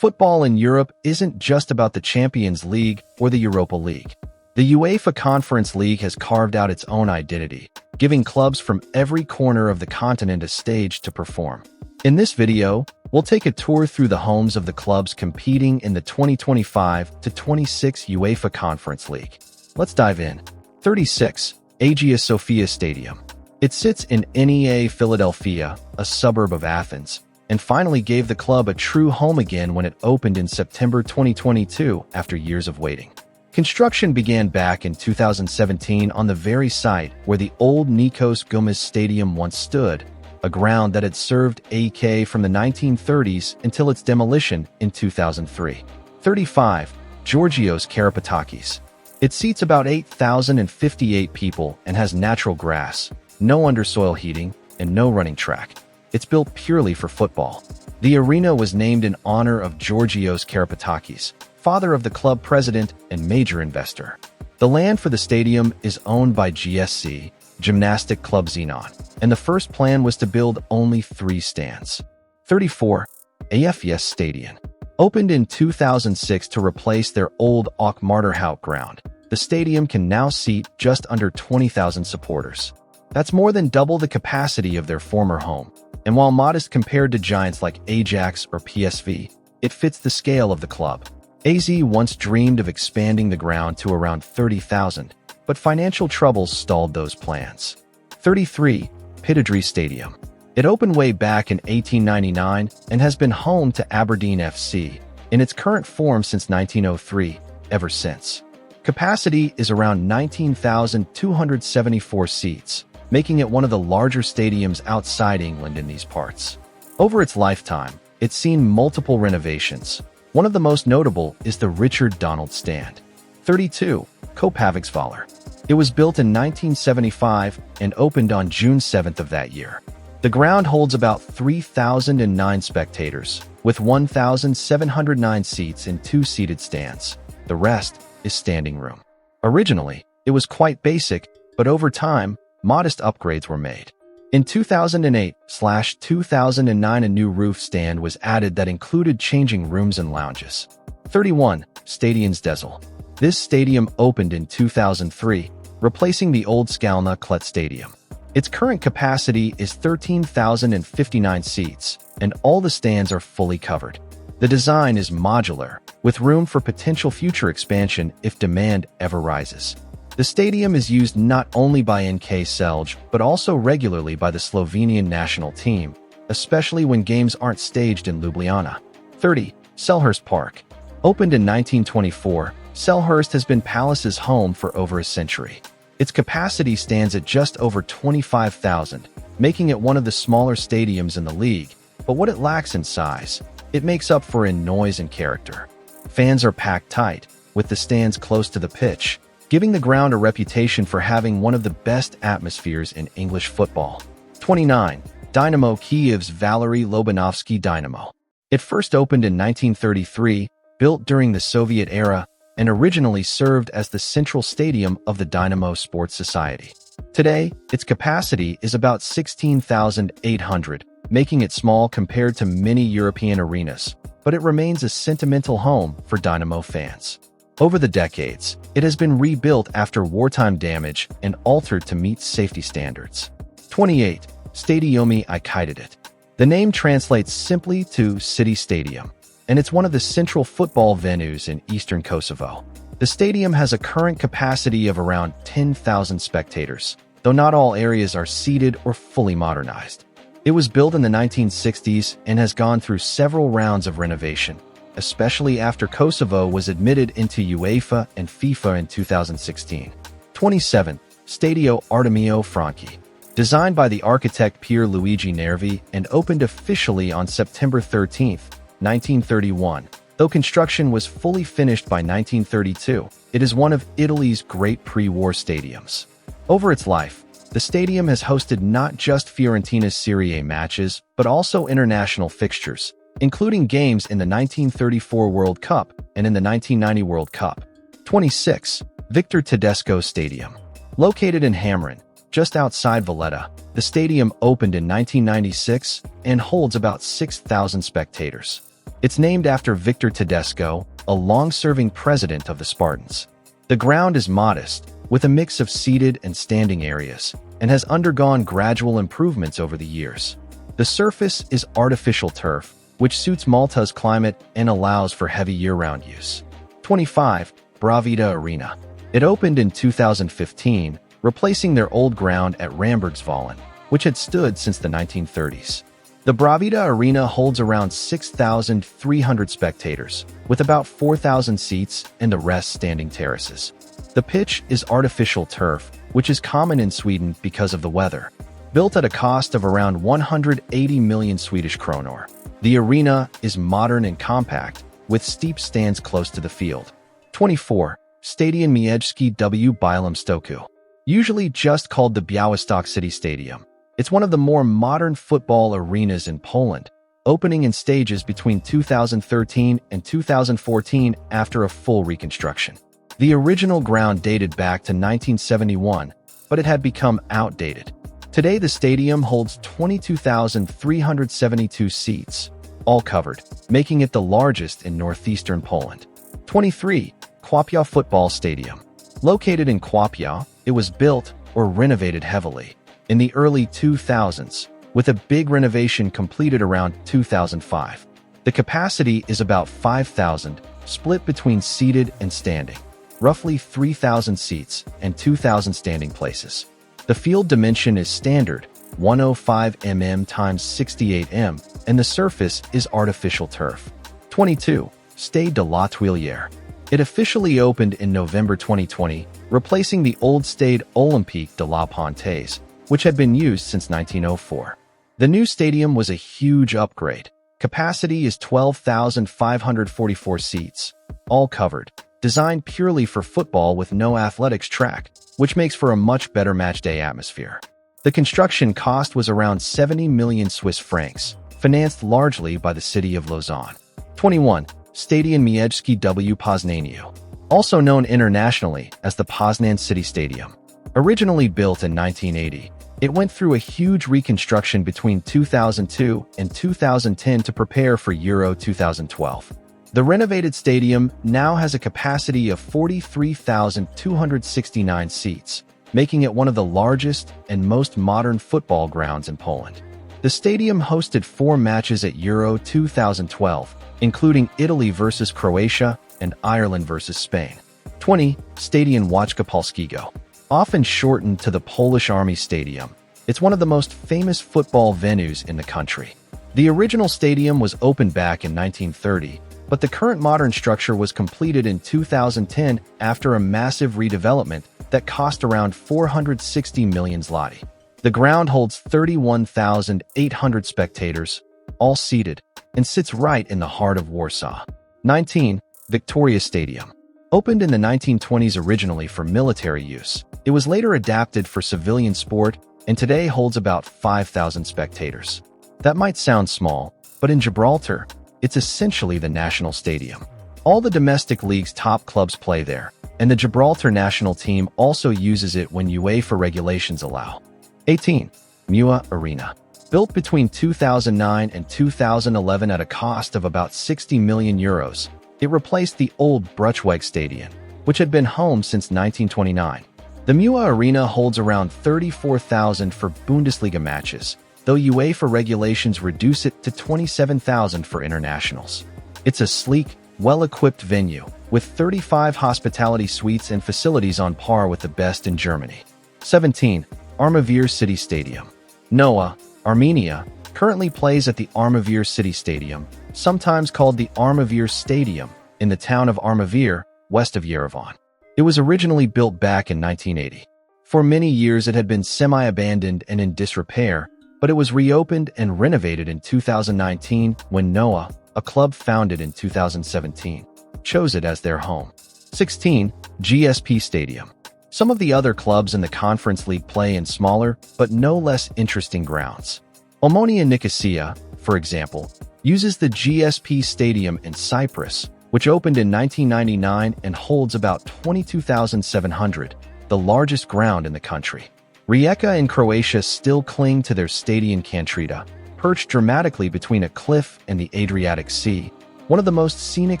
Football in Europe isn't just about the Champions League or the Europa League. The UEFA Conference League has carved out its own identity, giving clubs from every corner of the continent a stage to perform. In this video, we'll take a tour through the homes of the clubs competing in the 2025-26 UEFA Conference League. Let's dive in. 36. Agia Sophia Stadium. It sits in NEA Philadelphia, a suburb of Athens, and finally gave the club a true home again when it opened in September 2022 after years of waiting. Construction began back in 2017 on the very site where the old Nikos Gomez Stadium once stood, a ground that had served AK from the 1930s until its demolition in 2003. 35. Georgios Karapatakis. It seats about 8,058 people and has natural grass, no undersoil heating, and no running track. It's built purely for football. The arena was named in honor of Georgios Karapatakis, father of the club president and major investor. The land for the stadium is owned by GSC, Gymnastic Club Xenon, and the first plan was to build only 3 stands. 34. AFS Stadion. Opened in 2006 to replace their old Ak Marterhout ground, the stadium can now seat just under 20,000 supporters. That's more than double the capacity of their former home. And while modest compared to giants like Ajax or PSV, it fits the scale of the club. AZ once dreamed of expanding the ground to around 30,000, but financial troubles stalled those plans. 33. Pittodrie Stadium. It opened way back in 1899 and has been home to Aberdeen FC in its current form since 1903, ever since. Capacity is around 19,274 seats, making it one of the larger stadiums outside England in these parts. Over its lifetime, it's seen multiple renovations. One of the most notable is the Richard Donald Stand. 32. Koopavijksvaller. It was built in 1975 and opened on June 7th of that year. The ground holds about 3,009 spectators, with 1,709 seats in 2 seated stands. The rest is standing room. Originally, it was quite basic, but over time, modest upgrades were made. In 2008/2009, a new roof stand was added that included changing rooms and lounges. 31. Stadions Dezel. This stadium opened in 2003, replacing the old Skalna Klet Stadium. Its current capacity is 13,059 seats, and all the stands are fully covered. The design is modular, with room for potential future expansion if demand ever rises. The stadium is used not only by NK Celje, but also regularly by the Slovenian national team, especially when games aren't staged in Ljubljana. 30. Selhurst Park. Opened in 1924, Selhurst has been Palace's home for over a century. Its capacity stands at just over 25,000, making it one of the smaller stadiums in the league, but what it lacks in size, it makes up for in noise and character. Fans are packed tight, with the stands close to the pitch, giving the ground a reputation for having one of the best atmospheres in English football. 29. Dynamo Kyiv's Valery Lobanovsky Dynamo. It first opened in 1933, built during the Soviet era, and originally served as the central stadium of the Dynamo Sports Society. Today, its capacity is about 16,800, making it small compared to many European arenas, but it remains a sentimental home for Dynamo fans. Over the decades, it has been rebuilt after wartime damage and altered to meet safety standards. 28. Stadiomi Ikaidadet. The name translates simply to City Stadium, and it's one of the central football venues in eastern Kosovo. The stadium has a current capacity of around 10,000 spectators, though not all areas are seated or fully modernized. It was built in the 1960s and has gone through several rounds of renovation, especially after Kosovo was admitted into UEFA and FIFA in 2016. 27. Stadio Artemio Franchi. Designed by the architect Pier Luigi Nervi and opened officially on September 13, 1931. Though construction was fully finished by 1932, it is one of Italy's great pre-war stadiums. Over its life, the stadium has hosted not just Fiorentina's Serie A matches, but also international fixtures, including games in the 1934 World Cup and in the 1990 World Cup. 26. Victor Tedesco Stadium. Located in Hamrin, just outside Valletta, the stadium opened in 1996 and holds about 6,000 spectators. It's named after Victor Tedesco, a long-serving president of the Spartans. The ground is modest, with a mix of seated and standing areas, and has undergone gradual improvements over the years. The surface is artificial turf, which suits Malta's climate and allows for heavy year-round use. 25. Bravida Arena. It opened in 2015, replacing their old ground at Rambergsvallen, which had stood since the 1930s. The Bravida Arena holds around 6,300 spectators, with about 4,000 seats and the rest standing terraces. The pitch is artificial turf, which is common in Sweden because of the weather. Built at a cost of around 180 million Swedish kronor, the arena is modern and compact, with steep stands close to the field. 24. Stadion Miejski w Białymstoku. Usually just called the Białystok City Stadium, it's one of the more modern football arenas in Poland, opening in stages between 2013 and 2014 after a full reconstruction. The original ground dated back to 1971, but it had become outdated. Today, the stadium holds 22,372 seats, all covered, making it the largest in northeastern Poland. 23. Kłopia Football Stadium. Located in Kłopia, it was built or renovated heavily in the early 2000s, with a big renovation completed around 2005. The capacity is about 5,000, split between seated and standing, roughly 3,000 seats and 2,000 standing places. The field dimension is standard, 105 mm x 68 mm, and the surface is artificial turf. 22. Stade de la Tuileries. It officially opened in November 2020, replacing the old Stade Olympique de la Pontaise, which had been used since 1904. The new stadium was a huge upgrade. Capacity is 12,544 seats, all covered, designed purely for football with no athletics track, which makes for a much better matchday atmosphere. The construction cost was around 70 million Swiss francs, financed largely by the city of Lausanne. 21. Stadion Miejski w Poznaniu. Also known internationally as the Poznan City Stadium. Originally built in 1980, it went through a huge reconstruction between 2002 and 2010 to prepare for Euro 2012. The renovated stadium now has a capacity of 43,269 seats, making it one of the largest and most modern football grounds in Poland. The stadium hosted 4 matches at Euro 2012, including Italy versus Croatia and Ireland versus Spain. 20. Stadion Wojska Polskiego. Often shortened to the Polish Army Stadium, it's one of the most famous football venues in the country. The original stadium was opened back in 1930, but the current modern structure was completed in 2010 after a massive redevelopment that cost around 460 million zloty. The ground holds 31,800 spectators, all seated, and sits right in the heart of Warsaw. 19. Victoria Stadium. Opened in the 1920s originally for military use, it was later adapted for civilian sport and today holds about 5,000 spectators. That might sound small, but in Gibraltar, it's essentially the national stadium. All the domestic league's top clubs play there, and the Gibraltar national team also uses it when UEFA regulations allow. 18. Mua Arena. Built between 2009 and 2011 at a cost of about 60 million euros, it replaced the old Bruchweg Stadion, which had been home since 1929. The Mua Arena holds around 34,000 for Bundesliga matches, though UEFA regulations reduce it to 27,000 for internationals. It's a sleek, well-equipped venue, with 35 hospitality suites and facilities on par with the best in Germany. 17. Armavir City Stadium. Noah, Armenia, currently plays at the Armavir City Stadium, sometimes called the Armavir Stadium, in the town of Armavir, west of Yerevan. It was originally built back in 1980. For many years it had been semi-abandoned and in disrepair, but it was reopened and renovated in 2019 when Noah, a club founded in 2017, chose it as their home. 16. GSP Stadium. Some of the other clubs in the Conference League play in smaller, but no less interesting grounds. Omonia Nicosia, for example, uses the GSP Stadium in Cyprus, which opened in 1999 and holds about 22,700, the largest ground in the country. Rijeka in Croatia still cling to their Stadion Kantrida, perched dramatically between a cliff and the Adriatic Sea, one of the most scenic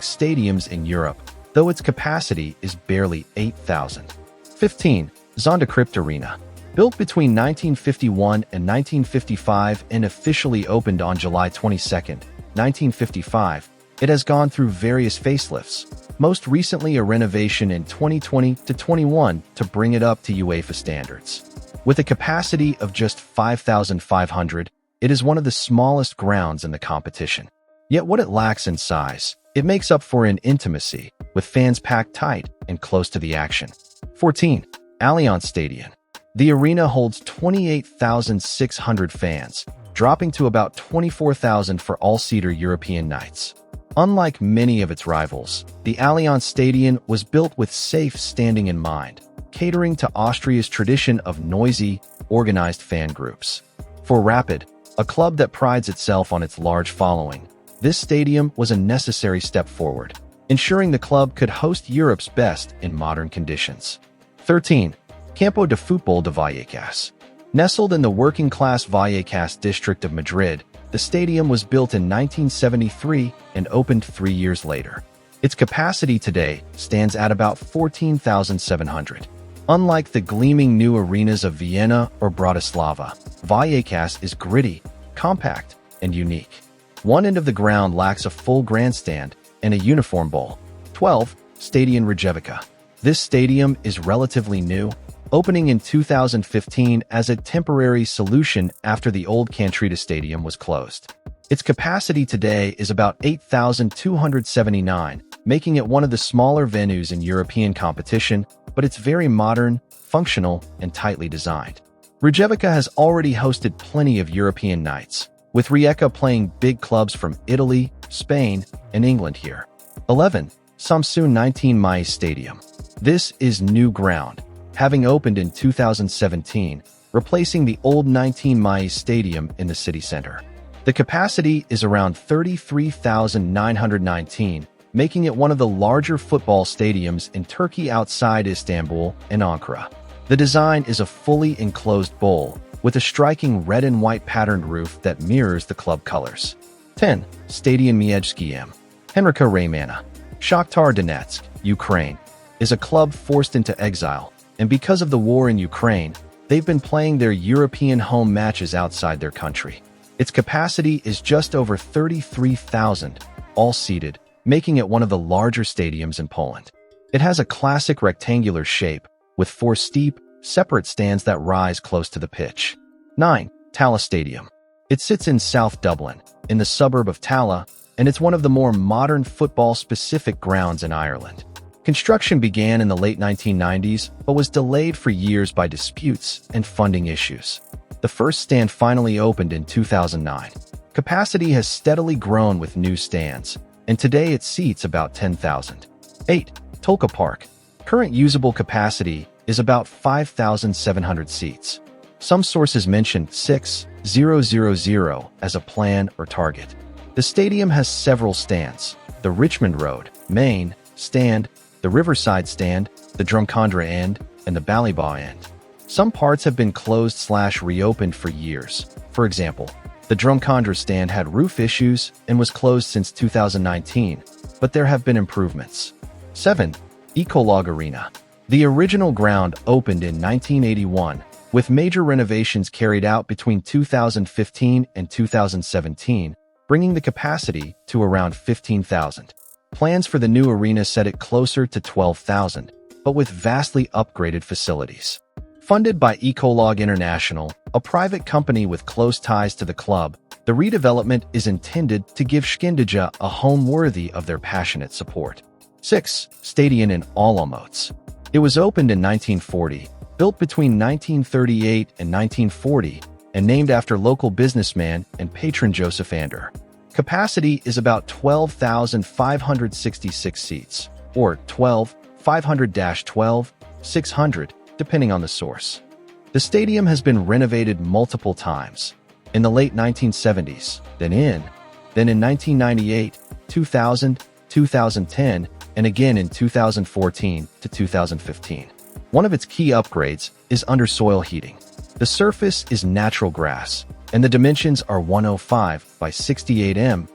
stadiums in Europe, though its capacity is barely 8,000. 15. Zondercrypt Arena. Built between 1951 and 1955 and officially opened on July 22, 1955, it has gone through various facelifts, most recently a renovation in 2020-21 to bring it up to UEFA standards. With a capacity of just 5,500, it is one of the smallest grounds in the competition. Yet what it lacks in size, it makes up for in intimacy, with fans packed tight and close to the action. 14. Allianz Stadium. The arena holds 28,600 fans, dropping to about 24,000 for all-seater European nights. Unlike many of its rivals, the Allianz Stadium was built with safe standing in mind, catering to Austria's tradition of noisy, organized fan groups. For Rapid, a club that prides itself on its large following, this stadium was a necessary step forward, ensuring the club could host Europe's best in modern conditions. 13. Campo de Futbol de Vallecas. Nestled in the working-class Vallecas district of Madrid, the stadium was built in 1973 and opened 3 years later. Its capacity today stands at about 14,700. Unlike the gleaming new arenas of Vienna or Bratislava, Vallecas is gritty, compact, and unique. One end of the ground lacks a full grandstand and a uniform bowl. 12. Stadion Rijeka. This stadium is relatively new, opening in 2015 as a temporary solution after the old Cantrida Stadium was closed. Its capacity today is about 8,279, making it one of the smaller venues in European competition, but it's very modern, functional, and tightly designed. Rijeka has already hosted plenty of European nights, with Rijeka playing big clubs from Italy, Spain, and England here. 11. Samsun 19 Mai Stadium. This is new ground, having opened in 2017, replacing the old 19 Mai Stadium in the city center. The capacity is around 33,919, making it one of the larger football stadiums in Turkey outside Istanbul and Ankara. The design is a fully enclosed bowl, with a striking red and white patterned roof that mirrors the club colors. 10. Stadion Miejski. Henryka Raymana. Shakhtar Donetsk, Ukraine, is a club forced into exile, and because of the war in Ukraine, they've been playing their European home matches outside their country. Its capacity is just over 33,000, all seated, making it one of the larger stadiums in Poland. It has a classic rectangular shape, with 4 steep, separate stands that rise close to the pitch. 9. Tala Stadium. It sits in South Dublin, in the suburb of Tala, and it's one of the more modern football-specific grounds in Ireland. Construction began in the late 1990s, but was delayed for years by disputes and funding issues. The first stand finally opened in 2009. Capacity has steadily grown with new stands, and today it seats about 10,000. 8. Tolka Park. Current usable capacity is about 5,700 seats. Some sources mention 6,000 as a plan or target. The stadium has several stands: the Richmond Road, Main, stand, the Riverside stand, the Drumcondra end, and the Ballybah end. Some parts have been closed/reopened for years. For example, the Drumcondra stand had roof issues and was closed since 2019, but there have been improvements. 7. Ecolog Arena. The original ground opened in 1981, with major renovations carried out between 2015 and 2017, bringing the capacity to around 15,000. Plans for the new arena set it closer to 12,000, but with vastly upgraded facilities. Funded by Ecolog International, a private company with close ties to the club, the redevelopment is intended to give Shkindija a home worthy of their passionate support. 6. Stadion in Olomouc. It was opened in 1940, built between 1938 and 1940, and named after local businessman and patron Joseph Ander. Capacity is about 12,566 seats, or 12,500-12, 600, depending on the source. The stadium has been renovated multiple times. In the late 1970s, then in 1998, 2000, 2010, and again in 2014 to 2015. One of its key upgrades is undersoil heating. The surface is natural grass, and the dimensions are 105 by 68 m,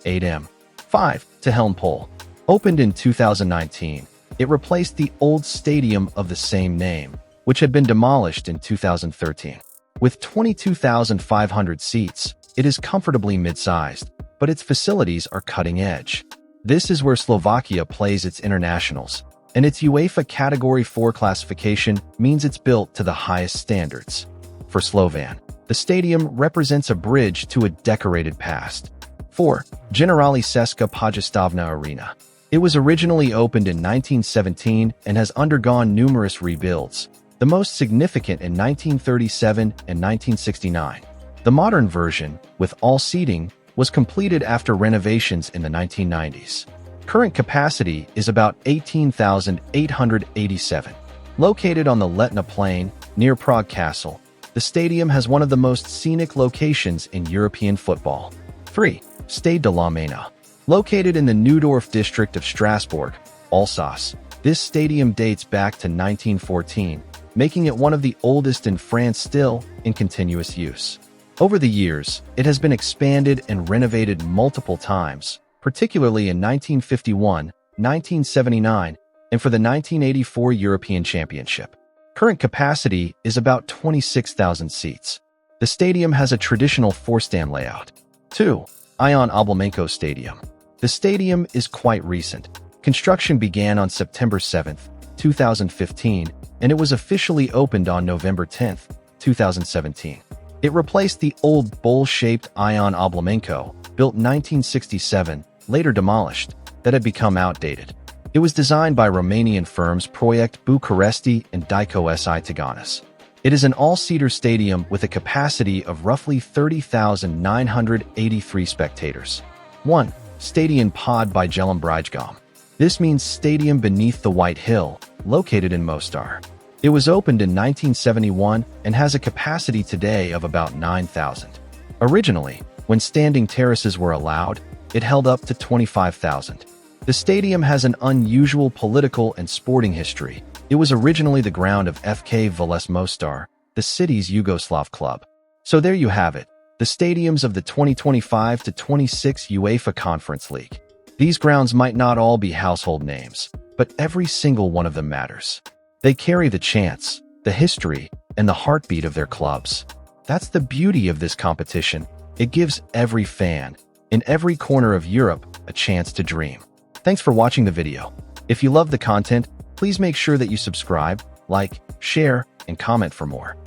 8 m, 5 to helm pole. Opened in 2019, it replaced the old stadium of the same name, which had been demolished in 2013. With 22,500 seats, it is comfortably mid-sized, but its facilities are cutting-edge. This is where Slovakia plays its internationals, and its UEFA Category 4 classification means it's built to the highest standards. For Slovan, the stadium represents a bridge to a decorated past. 4. Generali Seska Pojistavna Arena. It was originally opened in 1917 and has undergone numerous rebuilds, the most significant in 1937 and 1969. The modern version, with all seating, was completed after renovations in the 1990s. Current capacity is about 18,887. Located on the Letna Plain, near Prague Castle, the stadium has one of the most scenic locations in European football. 3. Stade de la Maina. Located in the Neudorf district of Strasbourg, Alsace, this stadium dates back to 1914, making it one of the oldest in France still in continuous use. Over the years, it has been expanded and renovated multiple times, particularly in 1951, 1979, and for the 1984 European Championship. Current capacity is about 26,000 seats. The stadium has a traditional four-stand layout. 2. Ion Oblamenko Stadium. The stadium is quite recent. Construction began on September 7, 2015, and it was officially opened on November 10, 2017. It replaced the old bowl-shaped Ion Oblamenko, built in 1967, later demolished, that had become outdated. It was designed by Romanian firms Proiect Bucuresti and Dico Si Taganas. It is an all-seater stadium with a capacity of roughly 30,983 spectators. 1. Stadion Pod by Jelim Brijgam. This means Stadium Beneath the White Hill, located in Mostar. It was opened in 1971 and has a capacity today of about 9,000. Originally, when standing terraces were allowed, it held up to 25,000. The stadium has an unusual political and sporting history. It was originally the ground of FK Veles Mostar, the city's Yugoslav club. So there you have it, the stadiums of the 2025-26 UEFA Conference League. These grounds might not all be household names, but every single one of them matters. They carry the chants, the history, and the heartbeat of their clubs. That's the beauty of this competition. It gives every fan, in every corner of Europe, a chance to dream. Thanks for watching the video. If you love the content, please make sure that you subscribe, like, share, and comment for more.